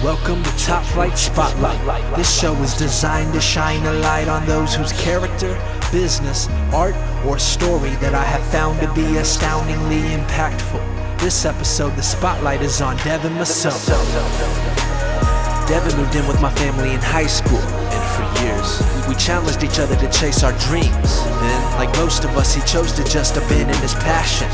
Welcome to Top Flight Spotlight. This show is designed to shine a light on those whose character, business, art, or story that I have found to be astoundingly impactful. This episode, the spotlight is on Devin Masone. Devin moved in with my family in high school, and for years, we challenged each other to chase our dreams. Then, like most of us, he chose to just abandon his passion.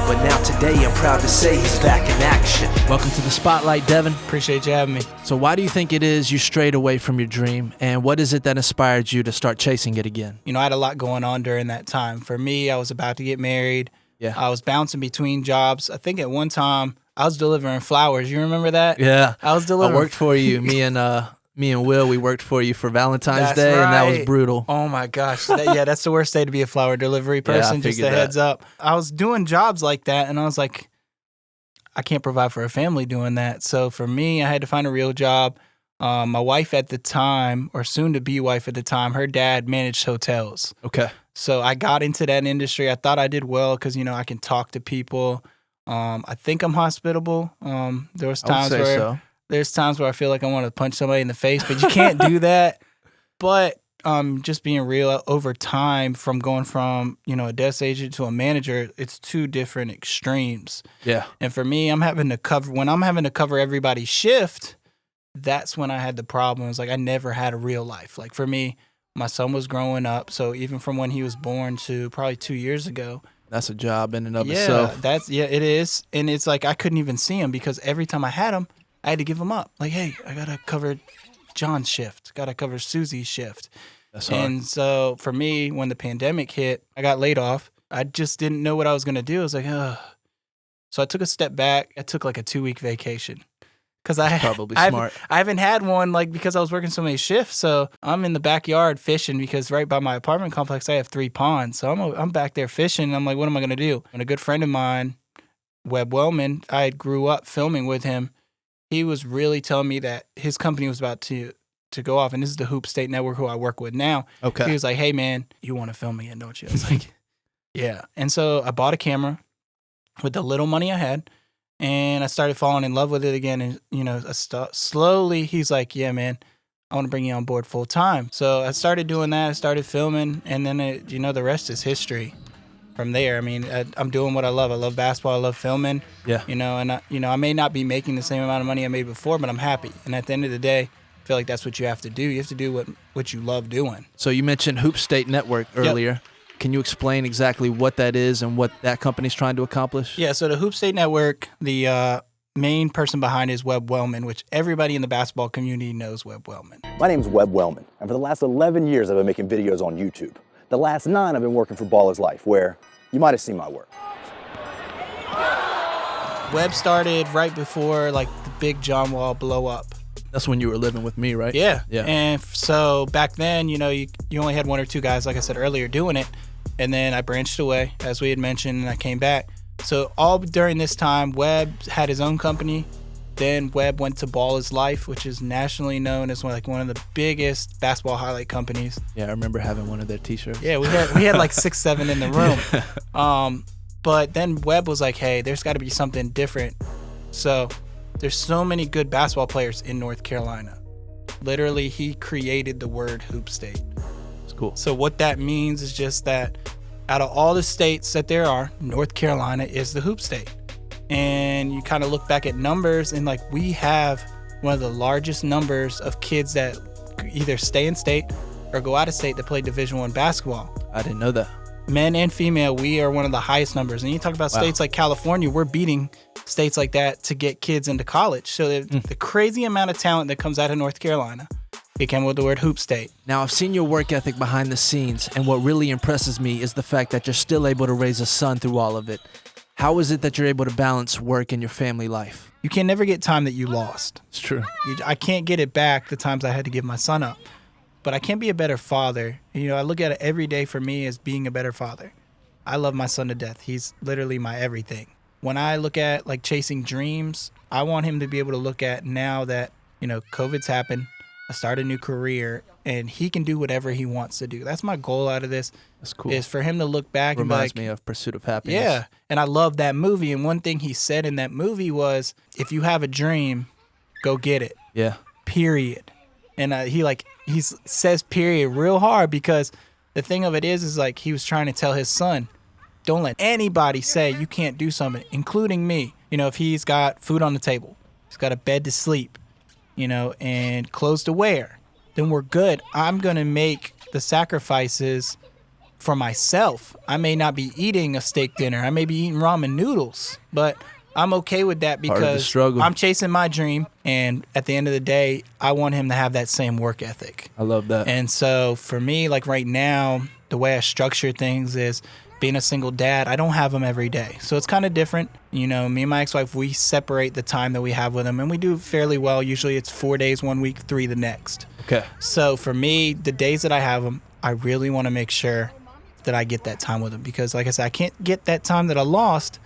But now today, I'm proud to say he's back in action. Welcome to the spotlight, Devin. Appreciate you having me. So why do you think it is you strayed away from your dream, and what is it that inspired you to start chasing it again? You know, I had a lot going on during that time. For me, I was about to get married. Yeah. I was bouncing between jobs. I think at one time, I was delivering flowers. You remember that? Yeah. I was delivering. I worked for you. Me and Will, we worked for you for Valentine's That's Day, right. and that was brutal. Oh my gosh. That's the worst day to be a flower delivery person, just a heads up. I was doing jobs like that, and I was like, I can't provide for a family doing that. So for me, I had to find a real job. My wife at the time, or soon-to-be wife at the time, her dad managed hotels. Okay. So I got into that industry. I thought I did well because, you know, I can talk to people. I think I'm hospitable. There's times where I feel like I want to punch somebody in the face, but you can't do that. But just being real, over time, from going from, you know, a desk agent to a manager, it's two different extremes. Yeah. And for me, when I'm having to cover everybody's shift, that's when I had the problem. It's like I never had a real life. Like for me, my son was growing up, so even from when he was born to probably 2 years ago. That's a job in and of itself. It is. And it's like I couldn't even see him because every time I had him, I had to give him up. Like, hey, I got to cover John's shift. Got to cover Susie's shift. That's hard. And so for me, when the pandemic hit, I got laid off. I just didn't know what I was going to do. I was like, ugh. So I took a step back. I took like a 2-week vacation. Because smart. I haven't had one like because I was working so many shifts. So I'm in the backyard fishing because right by my apartment complex, I have 3 ponds. So I'm back there fishing. And I'm like, what am I going to do? And a good friend of mine, Webb Wellman, I grew up filming with him. He was really telling me that his company was about to go off. And this is the Hoopstate Network, who I work with now. Okay. He was like, hey, man, you want to film me in, don't you? I was like, yeah. And so I bought a camera with the little money I had. And I started falling in love with it again. And, you know, slowly he's like, yeah, man, I want to bring you on board full time. So I started doing that. I started filming. And then, the rest is history from there. I mean, I'm doing what I love. I love basketball. I love filming. Yeah. You know, and, I may not be making the same amount of money I made before, but I'm happy. And at the end of the day, I feel like that's what you have to do. You have to do what you love doing. So you mentioned Hoopstate Network earlier. Yep. Can you explain exactly what that is and what that company's trying to accomplish? Yeah, so the Hoopstate Network, the main person behind is Webb Wellman, which everybody in the basketball community knows Webb Wellman. My name's Webb Wellman, and for the last 11 years I've been making videos on YouTube. The last 9 I've been working for Baller's Life, where you might have seen my work. Webb started right before like the big John Wall blow up. That's when you were living with me, right? Yeah. And so back then, you only had 1 or 2 guys, like I said earlier, doing it. And then I branched away, as we had mentioned, and I came back. So all during this time, Webb had his own company. Then Webb went to Baller's Life, which is nationally known as one of the biggest basketball highlight companies. Yeah, I remember having one of their T-shirts. Yeah, we had like 6, 7 in the room. But then Webb was like, hey, there's got to be something different. So there's so many good basketball players in North Carolina. Literally, he created the word Hoopstate. Cool. So what that means is just that out of all the states that there are, North Carolina is the hoop state. And you kind of look back at numbers and like we have one of the largest numbers of kids that either stay in state or go out of state that play Division I basketball. I didn't know that. Men and female, we are one of the highest numbers. And you talk about states like California, we're beating states like that to get kids into college. So the crazy amount of talent that comes out of North Carolina, it came with the word Hoop State. Now, I've seen your work ethic behind the scenes, and what really impresses me is the fact that you're still able to raise a son through all of it. How is it that you're able to balance work and your family life? You can never get time that you lost. It's true. I can't get it back the times I had to give my son up, but I can be a better father. I look at it every day for me as being a better father. I love my son to death. He's literally my everything. When I look at like chasing dreams, I want him to be able to look at now that, COVID's happened. I start a new career, and he can do whatever he wants to do. That's my goal out of this. That's cool. Is for him to look back and be like, reminds me of Pursuit of Happiness. Yeah, and I love that movie. And one thing he said in that movie was, if you have a dream, go get it. Yeah. Period. And he says period real hard because the thing of it is like he was trying to tell his son, don't let anybody say you can't do something, including me. If he's got food on the table, he's got a bed to sleep, and clothes to wear, then we're good. I'm going to make the sacrifices for myself. I may not be eating a steak dinner. I may be eating ramen noodles, but I'm okay with that because I'm chasing my dream. And at the end of the day, I want him to have that same work ethic. I love that. And so for me, like right now, the way I structure things is being a single dad, I don't have him every day. So it's kind of different. Me and my ex-wife, we separate the time that we have with him, and we do fairly well. Usually it's 4 days one week, 3 the next. Okay. So for me, the days that I have him, I really want to make sure that I get that time with him because, like I said, I can't get that time that I lost,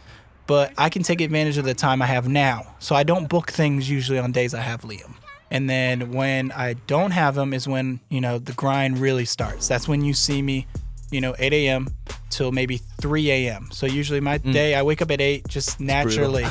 but I can take advantage of the time I have now. So I don't book things usually on days I have Liam. And then when I don't have him is when, the grind really starts. That's when you see me, 8 a.m. till maybe 3 a.m. So usually my day, I wake up at 8 just naturally.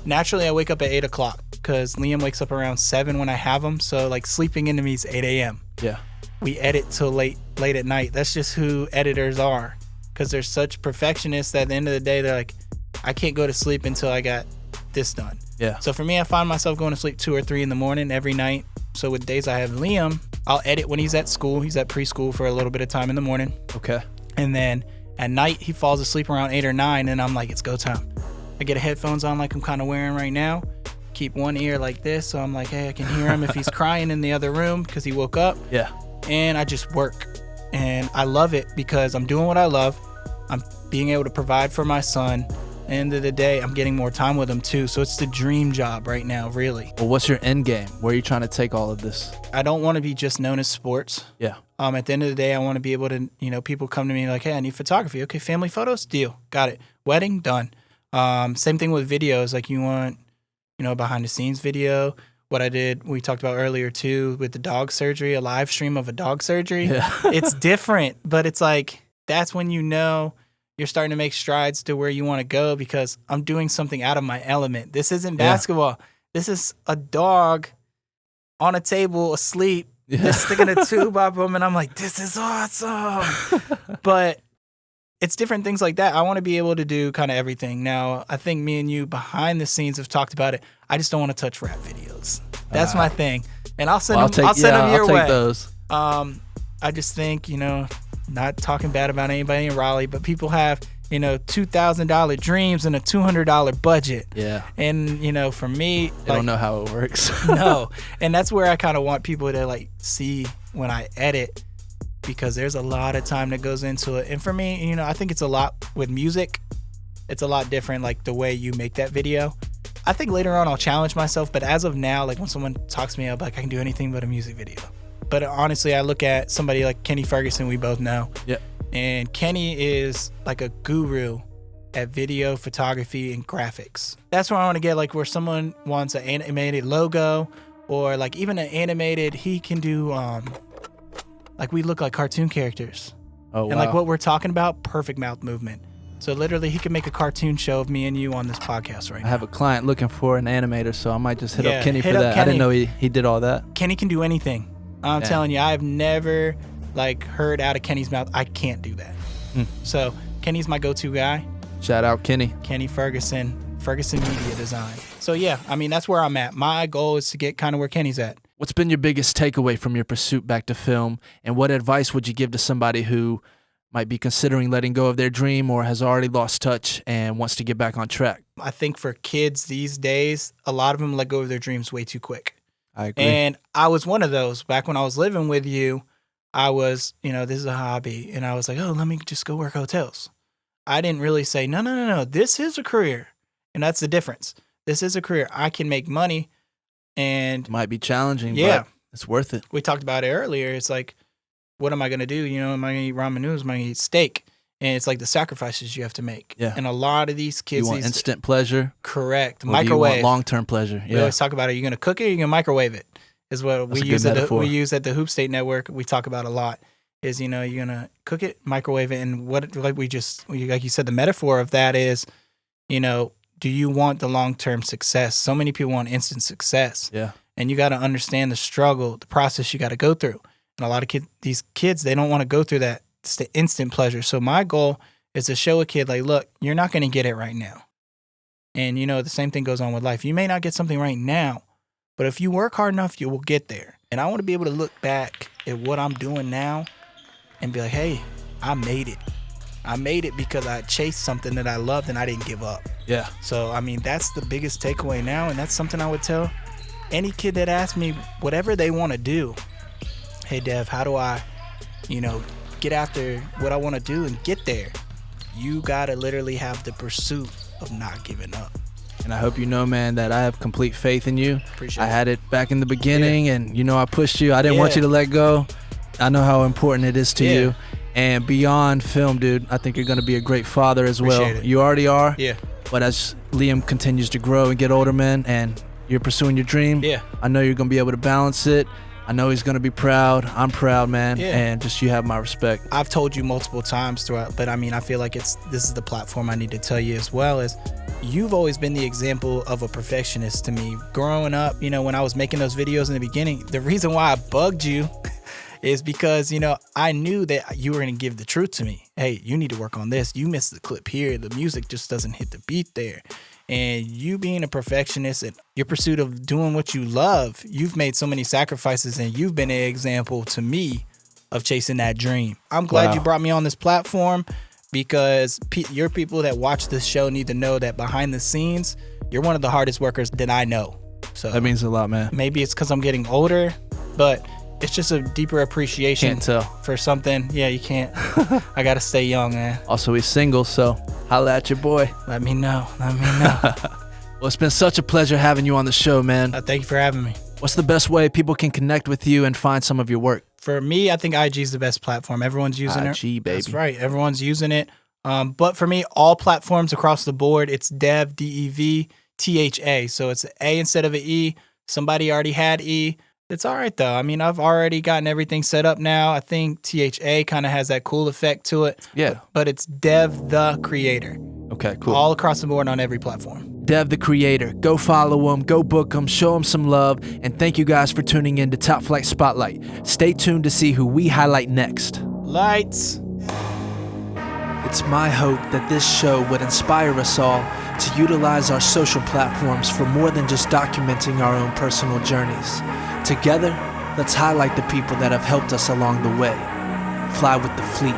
Naturally, I wake up at 8 o'clock because Liam wakes up around 7 when I have him. So like sleeping into me is 8 a.m. Yeah. We edit till late at night. That's just who editors are because they're such perfectionists that at the end of the day, they're like, I can't go to sleep until I got this done. Yeah. So for me, I find myself going to sleep 2 or 3 in the morning every night. So with days I have Liam, I'll edit when he's at school. He's at preschool for a little bit of time in the morning. Okay. And then at night, he falls asleep around 8 or 9, and I'm like, it's go time. I get headphones on like I'm kind of wearing right now. Keep one ear like this, so I'm like, hey, I can hear him if he's crying in the other room because he woke up. Yeah. And I just work. And I love it because I'm doing what I love. I'm being able to provide for my son. End of the day, I'm getting more time with him too. So it's the dream job right now, really. Well, what's your end game? Where are you trying to take all of this? I don't want to be just known as sports. Yeah. At the end of the day, I want to be able to, people come to me like, hey, I need photography. Okay, family photos, deal. Got it. Wedding, done. Same thing with videos. Like you want, behind the scenes video. What I did, we talked about earlier too, with the dog surgery, a live stream of a dog surgery. Yeah. It's different, but it's like, that's when you're starting to make strides to where you want to go because I'm doing something out of my element. This isn't basketball. This is a dog on a table asleep. Yeah. They're sticking a tube up him, and I'm like, this is awesome. But it's different things like that. I want to be able to do kind of everything. Now, I think me and you behind the scenes have talked about it. I just don't want to touch rap videos. That's my thing. And I'll send them your way. I'll take those. I just think, not talking bad about anybody in Raleigh, but people have, $2,000 dreams and a $200 budget. Yeah. And, for me, I don't know how it works. No. And that's where I kind of want people to see when I edit because there's a lot of time that goes into it. And for me, I think it's a lot with music. It's a lot different, like the way you make that video. I think later on I'll challenge myself, but as of now, like when someone talks to me, I'll be like, I can do anything but a music video. But honestly, I look at somebody like Kenny Ferguson, we both know. Yep. And Kenny is like a guru at video, photography, and graphics. That's where I want to get, like where someone wants an animated logo or like even an animated, he can do, like we look like cartoon characters. Oh, wow. And like what we're talking about, perfect mouth movement. So literally he can make a cartoon show of me and you on this podcast right now. I have a client looking for an animator, so I might just hit up Kenny for up that. Kenny. I didn't know he did all that. Kenny can do anything. I'm telling you, I've never heard out of Kenny's mouth, I can't do that. So Kenny's my go-to guy. Shout out Kenny. Kenny Ferguson Media Design. So yeah, that's where I'm at. My goal is to get kind of where Kenny's at. What's been your biggest takeaway from your pursuit back to film, and what advice would you give to somebody who might be considering letting go of their dream or has already lost touch and wants to get back on track? I think for kids these days, a lot of them let go of their dreams way too quick. I agree. And I was one of those. Back when I was living with you, I was, this is a hobby. And I was like, oh, let me just go work hotels. I didn't really say, no, this is a career. And that's the difference. This is a career. I can make money and... It might be challenging, but it's worth it. We talked about it earlier. It's like, what am I going to do? Am I going to eat ramen noodles? Am I going to eat steak? And it's like the sacrifices you have to make. Yeah. And a lot of these kids... You want instant pleasure? Correct. Or Microwave. Do you want long-term pleasure? Yeah. We always talk about it. Are you going to cook it or are you going to microwave it? Is what we use at the Hoopstate Network. We talk about a lot. Is you're going to cook it, microwave it, and what like you said, the metaphor of that is, do you want the long-term success? So many people want instant success. Yeah. And you got to understand the struggle, the process you got to go through. And a lot of these kids, they don't want to go through that. It's the instant pleasure. So my goal is to show a kid, like, look, you're not going to get it right now. And, you know, the same thing goes on with life. You may not get something right now, but if you work hard enough, you will get there. And I want to be able to look back at what I'm doing now and be like, hey, I made it. I made it because I chased something that I loved and I didn't give up. Yeah. So, I mean, that's the biggest takeaway now. And that's something I would tell any kid that asks me whatever they want to do. Hey, Dev, how do I, you know, get after what I want to do and get there? You got to literally have the pursuit of not giving up. And I hope you know, man, that I have complete faith in you. Appreciate it. I had it back in the beginning, and, you know, I pushed you. I didn't want you to let go. I know how important it is to you. And beyond film, dude, I think you're going to be a great father as well. Appreciate it. You already are. Yeah. But as Liam continues to grow and get older, man, and you're pursuing your dream, I know you're going to be able to balance it. I know he's going to be proud. I'm proud, man. Yeah. And just you have my respect. I've told you multiple times throughout, but I mean, I feel like this is the platform I need to tell you as well, is you've always been the example of a perfectionist to me. Growing up, you know, when I was making those videos in the beginning, the reason why I bugged you is because, you know, I knew that you were going to give the truth to me. Hey, you need to work on this. You missed the clip here. The music just doesn't hit the beat there. And you being a perfectionist and your pursuit of doing what you love, you've made so many sacrifices and you've been an example to me of chasing that dream. I'm glad you brought me on this platform because your people that watch this show need to know that behind the scenes, you're one of the hardest workers that I know. So that means a lot, man. Maybe it's because I'm getting older, but it's just a deeper appreciation Can't tell. for something. Yeah, you can't. I got to stay young, man. Also, he's single, so holla at your boy. Let me know. Well, it's been such a pleasure having you on the show, man. Thank you for having me. What's the best way people can connect with you and find some of your work? For me, I think IG is the best platform. Everyone's using it. IG, baby. That's right. Everyone's using it. But for me, all platforms across the board, it's Dev, D-E-V-T-H-A. So it's an A instead of an E. Somebody already had E. It's all right, though. I mean, I've already gotten everything set up now. I think THA kind of has that cool effect to it. Yeah. But it's Devthacreator. Okay, cool. All across the board on every platform. Devthacreator. Go follow him, go book him, show him some love, and thank you guys for tuning in to Top Flight Spotlight. Stay tuned to see who we highlight next. Lights. It's my hope that this show would inspire us all to utilize our social platforms for more than just documenting our own personal journeys. Together, let's highlight the people that have helped us along the way. Fly with the fleet.